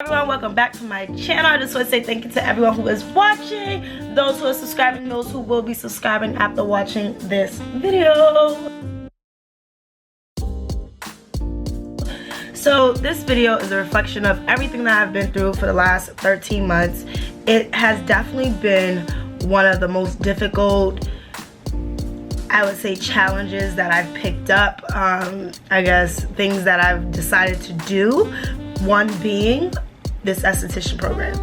Everyone, welcome back to my channel. I just want to say thank you to everyone who is watching, those who are subscribing, those who will be subscribing after watching this video. So this video is a reflection of everything that I've been through for the last 13 months. It has definitely been one of the most difficult, I would say, challenges that I've picked up. I guess things that I've decided to do, one being this esthetician program.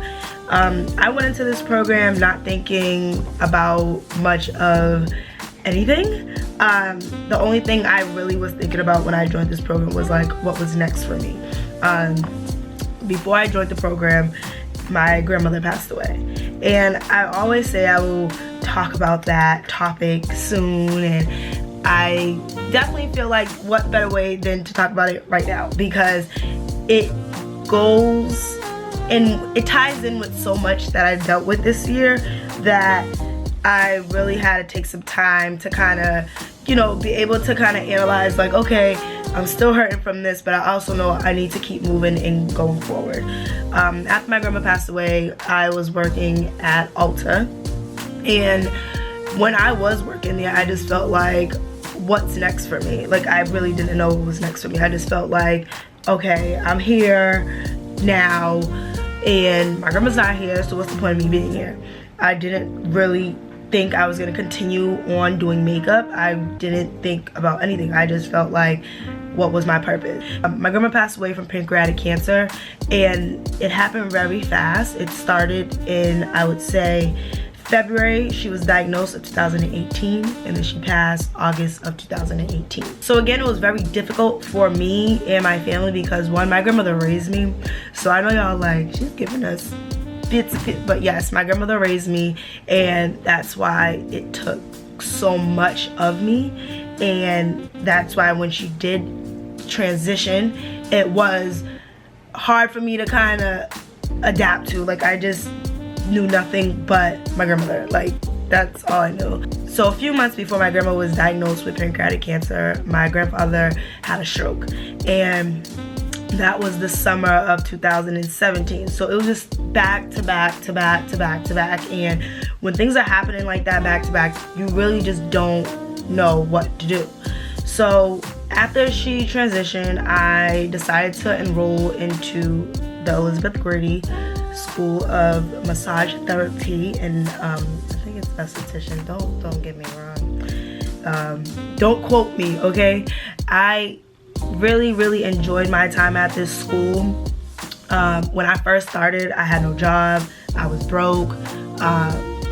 I went into this program not thinking about much of anything. The only thing I really was thinking about when I joined this program was like what was next for me. Before I joined the program, my grandmother passed away, and I always say I will talk about that topic soon, and I definitely feel like what better way than to talk about it right now, because it goes and it ties in with so much that I've dealt with this year that I really had to take some time to kind of, you know, be able to kind of analyze, like, okay, I'm still hurting from this, but I also know I need to keep moving and going forward. After my grandma passed away, I was working at Ulta, and when I was working there, I just felt like, what's next for me? Like, I really didn't know what was next for me. I just felt like, okay, I'm here now, and my grandma's not here, so what's the point of me being here? I didn't really think I was gonna continue on doing makeup. I didn't think about anything. I just felt like, what was my purpose? My grandma passed away from pancreatic cancer, and it happened very fast. It started in, I would say, February. She was diagnosed in 2018, and then she passed August of 2018. So again, it was very difficult for me and my family because, one, my grandmother raised me. So I know y'all like, she's giving us bits, but yes, my grandmother raised me, and that's why it took so much of me, and that's why when she did transition, it was hard for me to kind of adapt to. Like, I just knew nothing but my grandmother. Like, that's all I knew. So a few months before my grandma was diagnosed with pancreatic cancer, my grandfather had a stroke, and that was the summer of 2017. So it was just back to back to back to back to back, and when things are happening like that back to back, you really just don't know what to do. So after she transitioned, I decided to enroll into the Elizabeth Grady School of Massage Therapy, and I think it's esthetician. Don't get me wrong. Don't quote me, okay? I really enjoyed my time at this school. When I first started, I had no job. I was broke.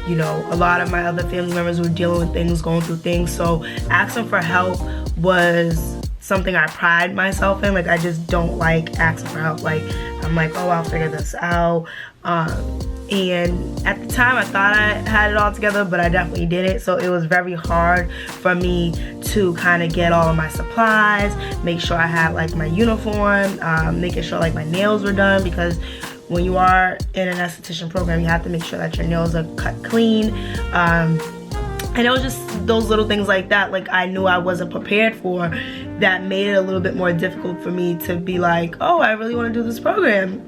You know, a lot of my other family members were dealing with things, going through things, so asking for help was something I pride myself in. Like, I just don't like asking for help. Like, I'm like, oh, I'll figure this out. And at the time, I thought I had it all together, but I definitely didn't. So it was very hard for me to kind of get all of my supplies, make sure I had like my uniform, making sure like my nails were done, because when you are in an esthetician program, you have to make sure that your nails are cut clean. And it was just those little things like that, like, I knew I wasn't prepared for, that made it a little bit more difficult for me to be like, oh, I really want to do this program,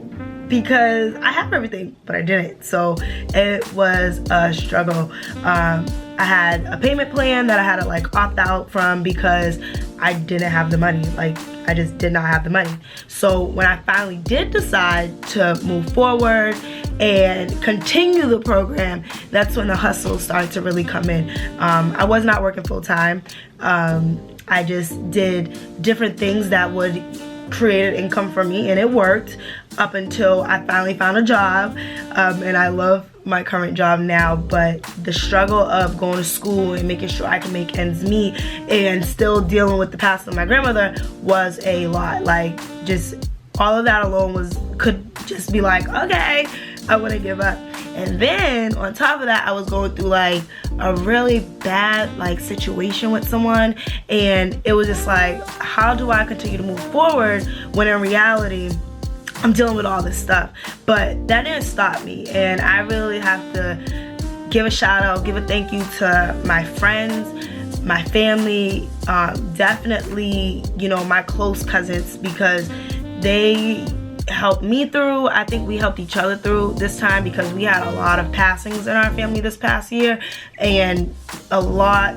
because I have everything, but I didn't. So it was a struggle. I had a payment plan that I had to like opt out from because I didn't have the money. Like, I just did not have the money. So when I finally did decide to move forward and continue the program, that's when the hustle started to really come in. I was not working full time. I just did different things that would create an income for me, and it worked up until I finally found a job. And I love my current job now, but the struggle of going to school and making sure I can make ends meet and still dealing with the passing of my grandmother was a lot. Like, just all of that alone could just be like, okay, I want to give up. And then on top of that, I was going through like a really bad like situation with someone, and it was just like, how do I continue to move forward when in reality I'm dealing with all this stuff? But that didn't stop me, and I really have to give a shout out, give a thank you to my friends, my family, definitely, you know, my close cousins, because they helped me through. I think we helped each other through this time because we had a lot of passings in our family this past year, and a lot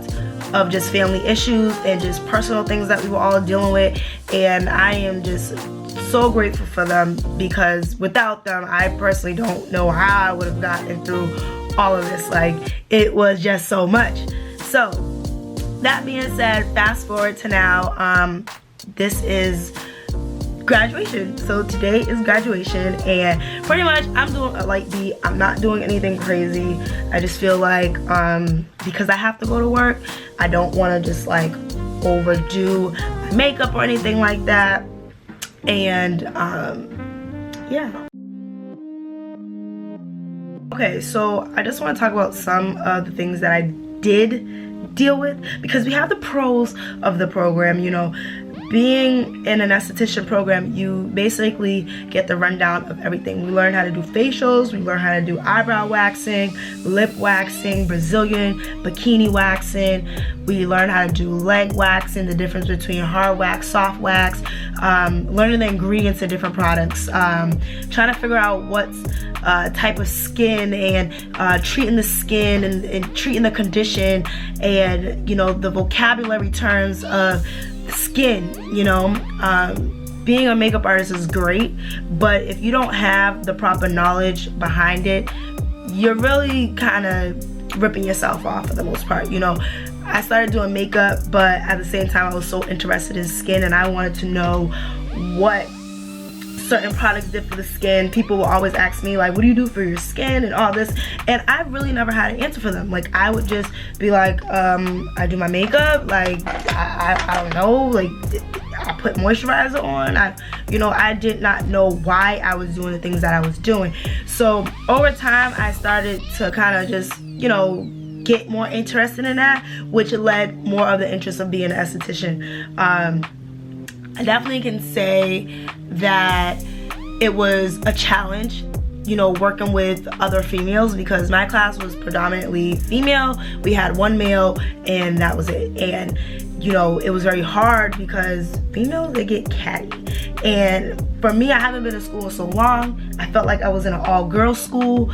of just family issues and just personal things that we were all dealing with. And I am just so grateful for them, because without them, I personally don't know how I would have gotten through all of this. Like, it was just so much. So that being said, fast forward to now. This is graduation. So today is graduation, and pretty much I'm doing a light beat. I'm not doing anything crazy. I just feel like because I have to go to work, I don't want to just like overdo my makeup or anything like that. And yeah. Okay, so I just want to talk about some of the things that I did deal with, because we have the pros of the program. You know, being in an esthetician program, you basically get the rundown of everything. We learn how to do facials, we learn how to do eyebrow waxing, lip waxing, Brazilian bikini waxing. We learn how to do leg waxing, the difference between hard wax, soft wax, learning the ingredients of different products, trying to figure out what's type of skin, and treating the skin, and treating the condition, and you know, the vocabulary terms of skin. You know, being a makeup artist is great, but if you don't have the proper knowledge behind it, you're really kind of ripping yourself off for the most part. You know, I started doing makeup, but at the same time I was so interested in skin, and I wanted to know what certain products did for the skin. People will always ask me like, what do you do for your skin and all this, and I really never had an answer for them. Like, I would just be like, I do my makeup, like I don't know, like I put moisturizer on. I did not know why I was doing the things that I was doing. So over time I started to kind of just, you know, get more interested in that, which led more of the interest of being an esthetician. I definitely can say that it was a challenge, you know, working with other females, because my class was predominantly female. We had one male, and that was it. And you know, it was very hard because females, they get catty. And for me, I haven't been in school in so long. I felt like I was in an all-girls school.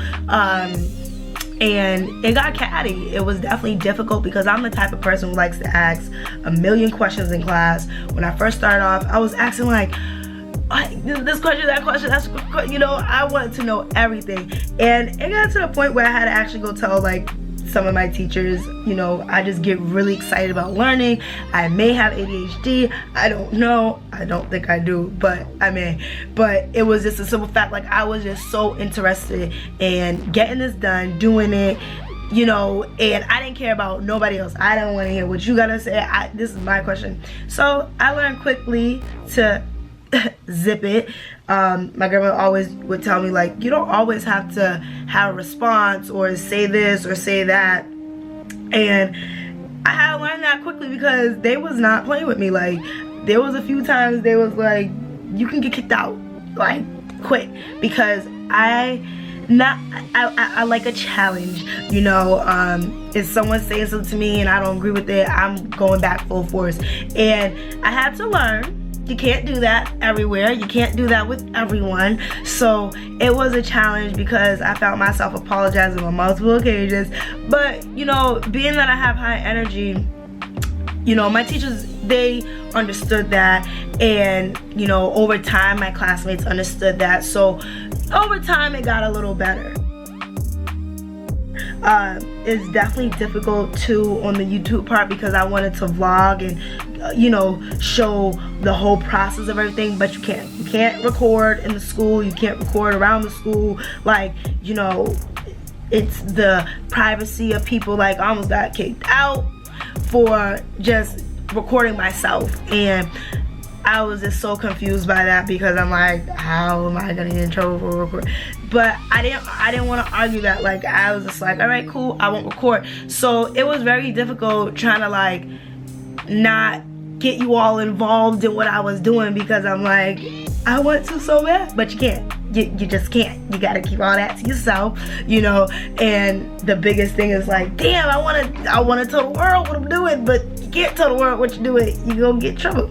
And it got catty. It was definitely difficult because I'm the type of person who likes to ask a million questions in class. When I first started off, I was asking like, this question, that question, that's, you know, I wanted to know everything. And it got to the point where I had to actually go tell like some of my teachers, you know, I just get really excited about learning. I may have ADHD, I don't know, I don't think I do, but but it was just a simple fact, like I was just so interested in getting this done, doing it, you know, and I didn't care about nobody else. I didn't want to hear what you gotta say. This is my question. So I learned quickly to zip it. My grandma always would tell me like, you don't always have to have a response or say this or say that. And I had to learn that quickly because they was not playing with me. Like, there was a few times they was like, you can get kicked out, like quit, because I like a challenge, you know. If someone's saying something to me and I don't agree with it, I'm going back full force. And I had to learn, you can't do that everywhere. You can't do that with everyone. So it was a challenge because I found myself apologizing on multiple occasions. But, you know, being that I have high energy, you know, my teachers, they understood that. And, you know, over time, my classmates understood that. So over time, it got a little better. It's definitely difficult too on the YouTube part because I wanted to vlog and you know, show the whole process of everything, but you can't record in the school, you can't record around the school, like, you know, it's the privacy of people. Like, I almost got kicked out for just recording myself, and I was just so confused by that because I'm like, how am I gonna get in trouble for recording? But I didn't want to argue that. Like, I was just like, all right, cool, I won't record. So it was very difficult trying to like not get you all involved in what I was doing because I'm like, I want to so bad, but you can't. You just can't. You gotta keep all that to yourself, you know. And the biggest thing is like, damn, I wanna tell the world what I'm doing, but you can't tell the world what you're doing. You gonna get in trouble.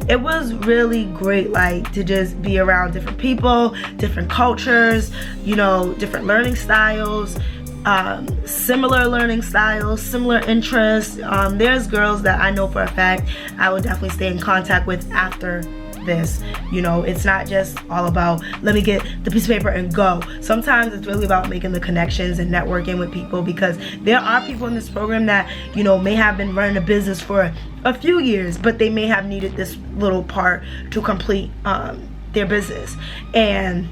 it was really great, like, to just be around different people, different cultures, you know, different learning styles, similar learning styles, similar interests. There's girls that I know for a fact I will definitely stay in contact with after this. You know, it's not just all about let me get the piece of paper and go. Sometimes it's really about making the connections and networking with people, because there are people in this program that, you know, may have been running a business for a few years, but they may have needed this little part to complete their business. And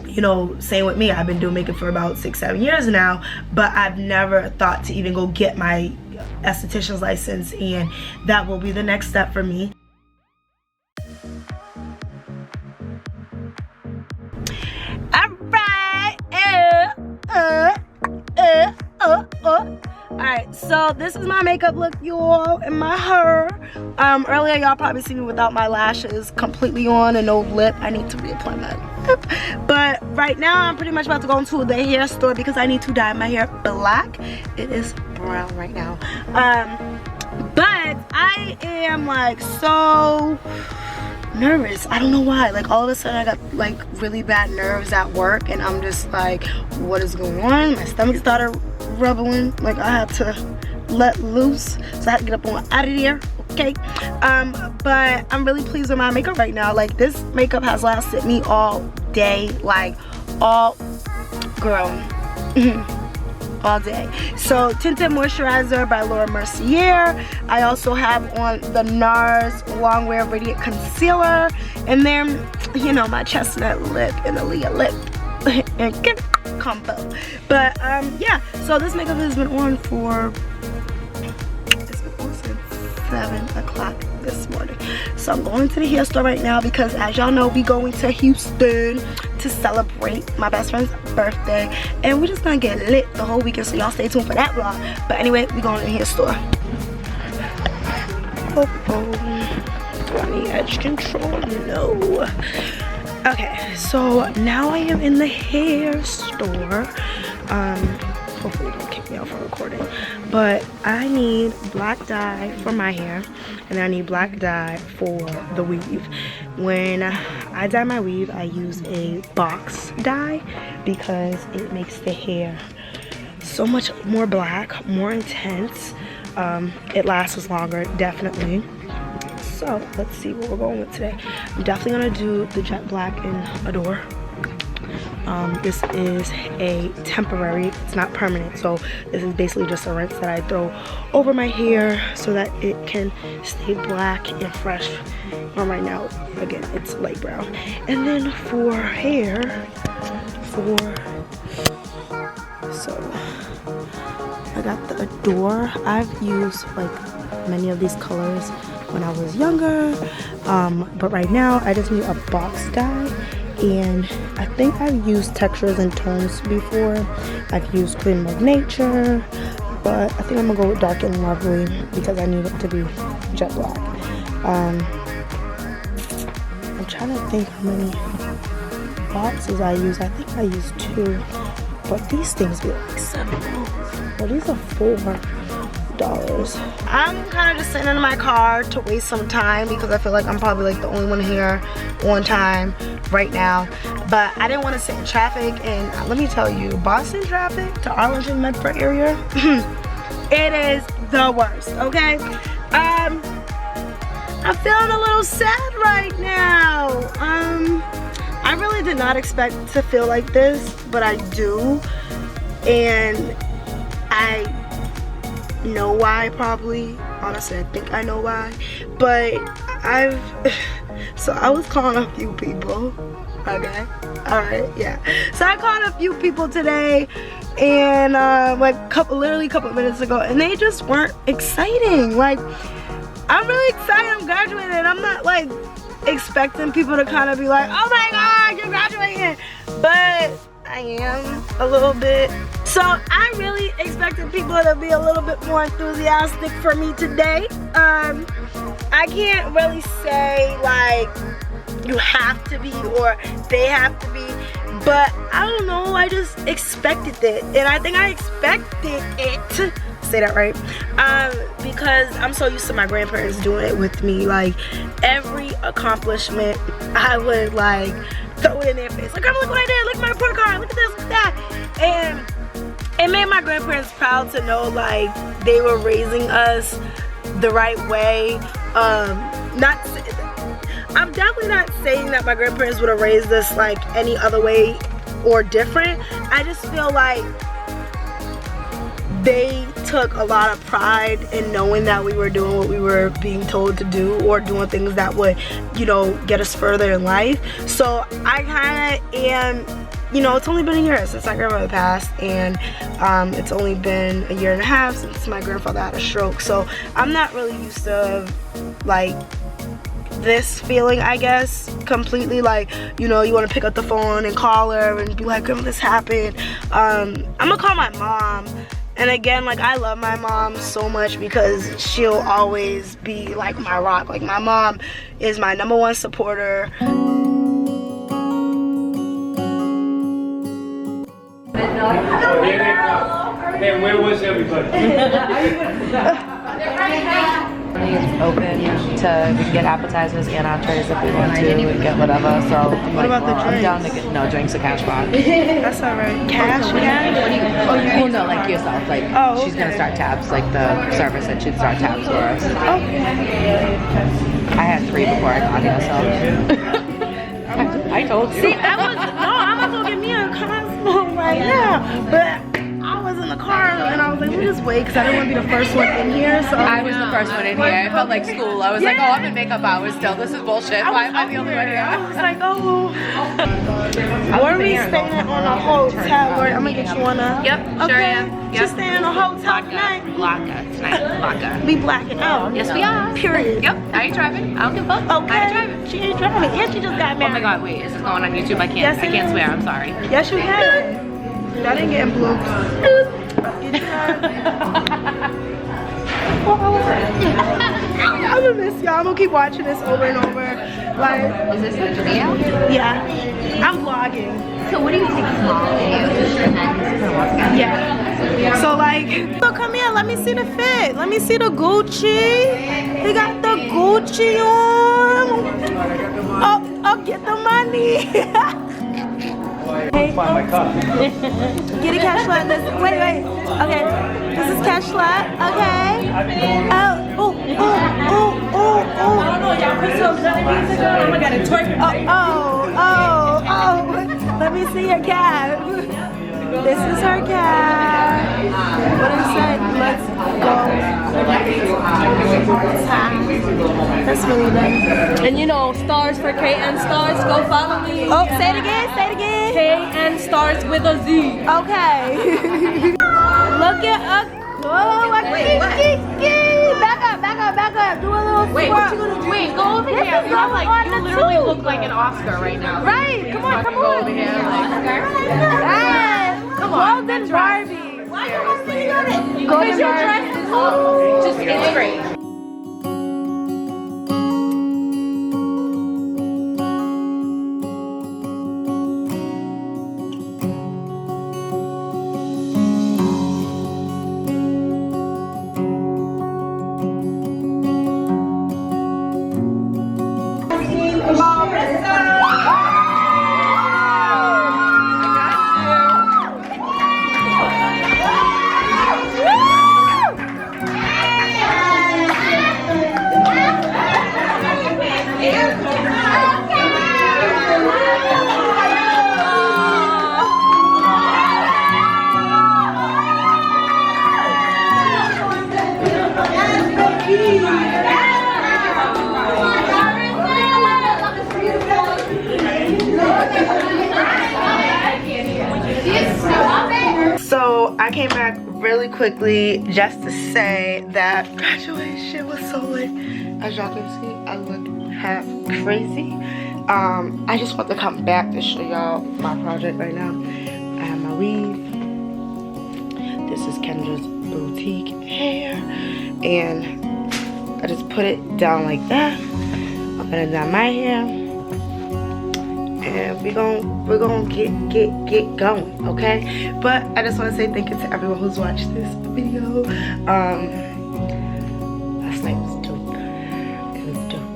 you know, same with me. I've been doing makeup for about 6-7 years now, but I've never thought to even go get my esthetician's license, and that will be the next step for me. Alright, so this is my makeup look, y'all, and my hair. Earlier y'all probably see me without my lashes completely on and no lip. I need to reapply my lip. But right now I'm pretty much about to go into the hair store because I need to dye my hair black. It is brown right now. But I am like so nervous. I don't know why. Like all of a sudden I got like really bad nerves at work, and I'm just like, what is going on? My stomach started rubbling, like I had to let loose, so I had to get up on out of there. Okay, but I'm really pleased with my makeup right now. Like this makeup has lasted me all day, like all girl all day. So tinted moisturizer by Laura Mercier. I also have on the NARS Long Wear Radiant Concealer, and then you know my chestnut lip and the Leah lip and combo. But yeah, so this makeup has been on for 7 o'clock this morning. So I'm going to the hair store right now because, as y'all know, we going to Houston to celebrate my best friend's birthday, and we're just gonna get lit the whole weekend, so y'all stay tuned for that vlog. But anyway, we going to the hair store. Do I need edge control? No. Okay, so now I am in the hair store. Hopefully they don't kick me out from recording. But I need black dye for my hair, and I need black dye for the weave. When I dye my weave, I use a box dye because it makes the hair so much more black, more intense. It lasts longer, definitely. So let's see what we're going with today. I'm definitely gonna do the jet black in Adore. This is a temporary, it's not permanent, so this is basically just a rinse that I throw over my hair so that it can stay black and fresh. Right now, again, it's light brown. And then for hair, so I got the Adore. I've used like many of these colors when I was younger, but right now I just need a box dye. And I think I've used textures and tones before. I've used Cream of Nature, but I think I'm gonna go with Dark and Lovely because I need it to be jet black. I'm trying to think how many boxes I use. I think I used 2, but these things be like $7. Well, these are $4. I'm kind of just sitting in my car to waste some time because I feel like I'm probably like the only one here on time right now. But I didn't want to sit in traffic, and let me tell you, Boston traffic to Arlington Medford area, it is the worst. Okay, I'm feeling a little sad right now. I really did not expect to feel like this, but I do, and I know why, probably. Honestly, I think I know why, but so I was calling a few people. Okay, all right, yeah. So I called a few people today, and like literally a couple of minutes ago, and they just weren't exciting. Like, I'm really excited. I'm graduating, and I'm not like expecting people to kind of be like, oh my god, you're graduating, but I am a little bit. So I really expected people to be a little bit more enthusiastic for me today. I can't really say like you have to be or they have to be, but I don't know, I just expected it. And I think I expected it, say that right? Because I'm so used to my grandparents doing it with me. Like every accomplishment, I would like throw it in their face. Like, Grandma, look what I did. Look at my report card. Look at this, look at that. And it made my grandparents proud to know like they were raising us the right way. I'm definitely not saying that my grandparents would have raised us like any other way or different. I just feel like they took a lot of pride in knowing that we were doing what we were being told to do, or doing things that would, you know, get us further in life. So I kind of am, you know, it's only been a year since my grandmother passed, and it's only been a year and a half since my grandfather had a stroke. So I'm not really used to like this feeling, I guess, completely. Like, you know, you want to pick up the phone and call her and be like, Grandma, this happened. I'm gonna call my mom. And again, like, I love my mom so much because she'll always be like my rock. Like, my mom is my #1 supporter. Hey, where was everybody? It's open to, we can get appetizers and entrees if we want to, and get whatever. So What about the drinks? I'm down to get, no, drinks are cash bar. That's alright. Cash? Well, no, like yourself. Like, Oh, she's gonna start tabs. Like the server said she'd start tabs for us. Okay. I had 3 before I got here, so. I told you. See, I'm about to get me a Cosmo right now, but I was in the car and I was like, let me just wait because I didn't want to be the first one in here. So I was the first one in here. I felt like school. I was like, oh, I'm in makeup hours still. This is bullshit. Why am I the only one here? I was like, oh. Where are we staying at on a hotel? I'm gonna get you on a. Yep, Okay. sure am. Yep. Just staying in a hotel tonight. Blacka tonight. Blacka. We blacking out. Yes, we are. Period. Yep. I ain't driving. I don't give a fuck. Okay. I ain't driving. She ain't driving, and she just got married. Oh my god, wait, is this going on YouTube? I can't. Yes, I it can't is. swear. I'm sorry. Yes, you can. That didn't get in bloops. I'm gonna miss y'all. I'm gonna keep watching this over and over. Like, Is this a video? yeah, I'm vlogging. So what do you take small videos and then Yeah. So like, so come here. Let me see the fit. Let me see the Gucci. He got the Gucci on. Oh, get the money. Hey, Find my car. get a cash flat. Wait. Okay, this is cash flat. Okay. Oh. I don't know, y'all put some Genevieve ago. I'm gonna get a twerk. Oh. Let me see your cab. This is her cab. What did it say? Let's go. That's really nice. And you know, stars for KN Stars, go follow me. Oh, say it again. KN Stars with a Z. Okay. Look at us. Oh, back up. Do a little Wait, swirl. what you gonna do? Wait, go over This here. is You going like on you the literally tube. look like an Oscar right now. Right, come on. Go over here. Yes. Come on, Golden Barbie. Why you sitting on it? Golden your Barbie. dress is whole. Just it's great. So I came back really quickly just to say that graduation was so lit. As y'all can see, I look half crazy. I just want to come back to show y'all my project right now. I have my weave. This is Kendra's boutique hair, and I just put it down like that. I'm gonna dye my hair, and we're gonna get going, okay? But I just want to say thank you to everyone who's watched this video. Last night was dope. It was dope.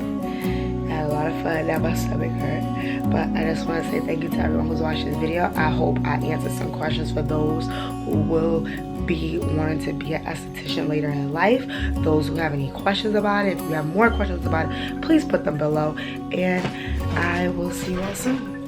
I had a lot of fun. Now my stomach hurt, but I just want to say thank you to everyone who's watched this video. I hope I answered some questions for those who will be wanting to be an esthetician later in life. Those who have any questions about it, if you have more questions about it, please put them below, and I will see you all soon.